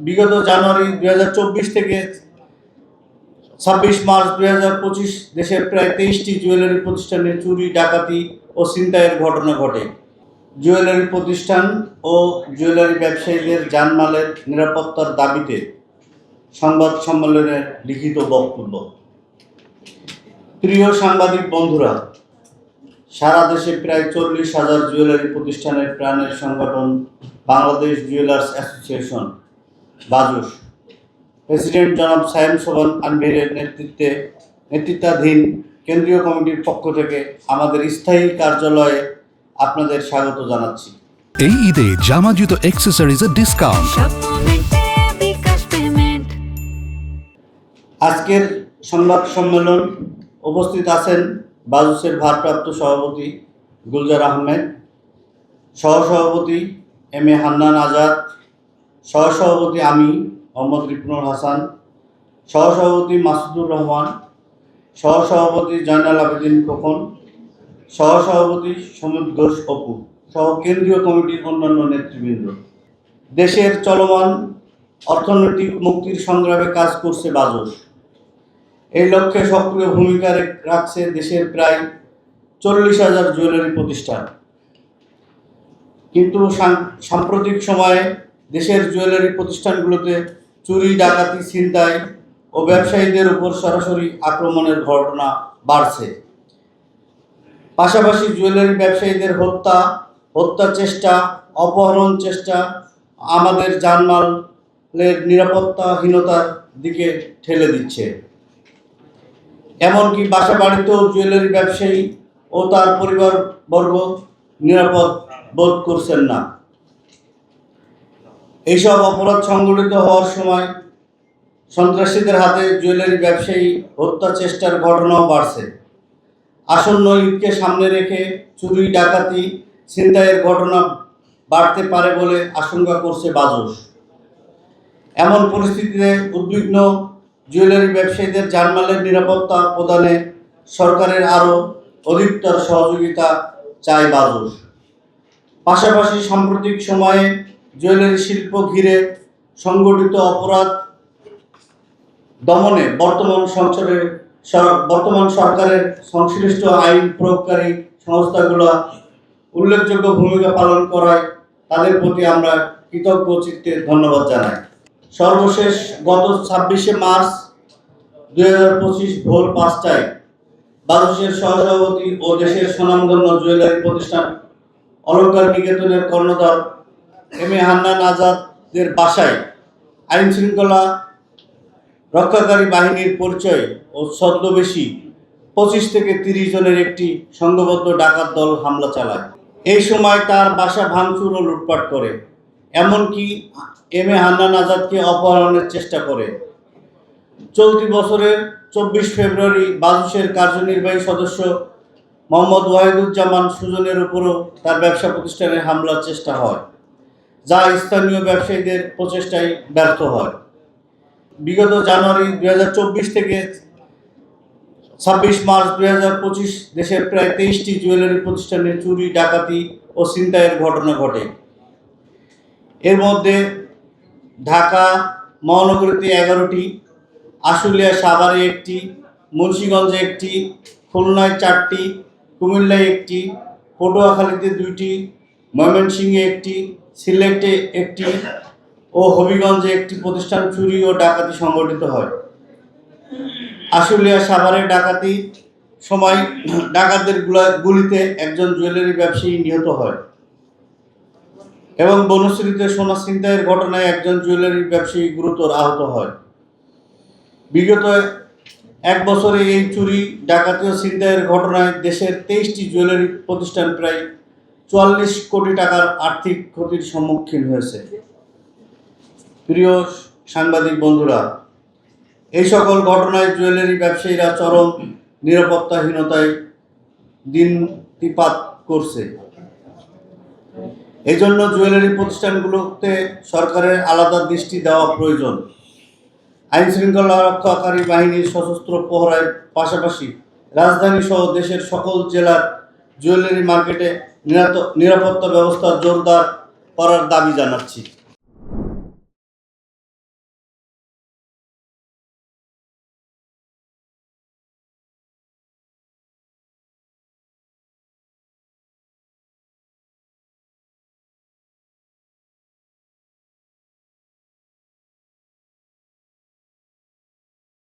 বিগত জানুয়ারি 2024 থেকে 26 মার্চ 2025 দেশের প্রায় 23টি জুয়েলারি প্রতিষ্ঠানে চুরি, ডাকাতি ও ছিনতাইয়ের ঘটনা ঘটে। জুয়েলারি প্রতিষ্ঠান ও জুয়েলারি ব্যবসায়ীদের জানমালের নিরাপত্তার দাবিতে সংবাদ সম্মেলনের লিখিত বক্তব্য। প্রিয় সাংবাদিক বন্ধুরা, সারা দেশে প্রায় 40,000 জুয়েলারি প্রতিষ্ঠানের প্রাণের সংগঠন Bangladesh jewellers association BAJUS president জনাব সায়েম সোবহান আনভীরের নেতৃত্বাধীন কেন্দ্রীয় কমিটির পক্ষ থেকে আমাদের স্থায়ী কার্যালয়ে আপনাদের স্বাগত জানাচ্ছি। এই ঈদে জামা জুতো অ্যাকসেসরিজের ডিসকাউন্ট। আজকের সংবাদ সম্মেলন উপস্থিত আছেন বাজুসের ভারপ্রাপ্ত সভাপতি গুলজার আহমেদ, সহসভাপতি এম এ হান্নান আজাদ, সহসভাপতি আমি মোহাম্মদ রিপনুর হাসান, সহসভাপতি মাসুদুর রহমান, সহসভাপতি জয়নাল আবেদিন খোকন, সহসভাপতি সমীপ ঘোষ অপু সহ কেন্দ্রীয় কমিটির অন্যান্য নেতৃবৃন্দ। দেশের চলমান অর্থনৈতিক মুক্তির সংগ্রামে কাজ করছে বাজুস। এই লক্ষ্যে সক্রিয় ভূমিকা রাখছে দেশের প্রায় 40,000 জুয়েলারি প্রতিষ্ঠান। কিন্তু সাম্প্রতিক সময়ে দেশের জুয়েলারি প্রতিষ্ঠানগুলোতে চুরি, ডাকাতি, ছিনতাই ও ব্যবসায়ীদের উপর সরাসরি আক্রমণের ঘটনা বাড়ছে। পাশাপাশি জুয়েলারি ব্যবসায়ীদের হত্যা চেষ্টা, অপহরণ চেষ্টা আমাদের জানমালের নিরাপত্তাহীনতার দিকে ঠেলে দিচ্ছে। এমনকি বাসা বাড়িতেও জুয়েলারি ব্যবসায়ী ও তার পরিবারবর্গ নিরাপদ বোধ করছেন না। এইসব অপরাধ সংঘটিত হওয়ার সময় সন্ত্রাসীদের হাতে জুয়েলারি ব্যবসায়ী হত্যা চেষ্টার ঘটনাও বাড়ছে। আসন্ন ঈদকে সামনে রেখে চুরি, ডাকাতি, ছিনতাইয়ের ঘটনা বাড়তে পারে বলে আশঙ্কা করছে বাজুস। এমন পরিস্থিতিতে উদ্বিগ্ন জুয়েলারি ব্যবসায়ীদের জানমালের নিরাপত্তা প্রদানে সরকারের আরও অধিকতর সহযোগিতা চায় বাজুস। পাশাপাশি সাম্প্রতিক সময়ে জুয়েলারি শিল্প ঘিরে সংগঠিত অপরাধ দমনে বর্তমান সরকারের সংশ্লিষ্ট আইন প্রয়োগকারী সংস্থাগুলো উল্লেখযোগ্য ভূমিকা পালন করায় তাদের প্রতি আমরা কৃতজ্ঞ চিত্তে ধন্যবাদ জানাই। সর্বশেষ গত 26 মার্চ 2025 ভোর 5টায় বাজুসের সহসভাপতি ও দেশের স্বনামধন্য জুয়েলারি প্রতিষ্ঠান অলংকার নিকেতনের কর্ণধার এম এ হান্নান আজাদের বাসায় আইন শৃঙ্খলা রক্ষাকারী বাহিনীর পরিচয় ও ছদ্মবেশী 25 থেকে 30 জনের একটি সংঘবদ্ধ ডাকাত দল হামলা চালায়। এই সময় তার বাসা ভাঙচুর ও লুটপাট করে, এমনকি এম এ হান্নান আজাদকে অপহরণের চেষ্টা করে। চলতি বছরের 24 ফেব্রুয়ারি বাজুসের কার্যনির্বাহী সদস্য মোহাম্মদ ওয়াহিদুজ্জামান সুজনের উপরও তার ব্যবসা প্রতিষ্ঠানে হামলার চেষ্টা হয়, যা স্থানীয় ব্যবসায়ীদের প্রচেষ্টায় ব্যর্থ হয়। বিগত জানুয়ারি 2024 থেকে 26 মার্চ 2025 দেশের প্রায় 23টি জুয়েলারি প্রতিষ্ঠানে চুরি, ডাকাতি ও ছিনতাইয়ের ঘটনা ঘটে। এর মধ্যে ঢাকা মহানগরীতে 11টি, আশুলিয়া সাভারে 1টি, মুন্সিগঞ্জে 1টি, খুলনায় 4টি, কুমিল্লায় 1টি, পটুয়াখালীতে 2টি, ময়মনসিংহে 1টি, সিলেটে 1টি ও হবিগঞ্জে 1টি প্রতিষ্ঠান চুরি ও ডাকাতি সংঘটিত হয়। আশুলিয়া সাভারে ডাকাতির সময় ডাকাতদের গুলিতে একজন জুয়েলারি ব্যবসায়ী নিহত হয় এবং বনশ্রীতে সোনা ছিনতাইয়ের ঘটনায় একজন জুয়েলারি ব্যবসায়ী গুরুতর আহত হয়। বিগত এক বছরে এই চুরি, ডাকাতি ও ছিনতাইয়ের ঘটনায় দেশের 23টি জুয়েলারি প্রতিষ্ঠান প্রায় 44 কোটি টাকার আর্থিক ক্ষতির সম্মুখীন হয়েছে। প্রিয় সাংবাদিক বন্ধুরা, এই সকল ঘটনায় জুয়েলারি ব্যবসায়ীরা চরম নিরাপত্তাহীনতায় দিনপাত করছে। এই জন্য জুয়েলারি প্রতিষ্ঠানগুলোতে সরকারের আলাদা দৃষ্টি দেওয়া প্রয়োজন। আইন শৃঙ্খলা রক্ষাকারী বাহিনীর সশস্ত্র প্রহরার পাশাপাশি রাজধানী সহ দেশের সকল জেলার জুয়েলারি মার্কেটে নিরাপত্তা ব্যবস্থা জোরদার করার দাবি জানাচ্ছি।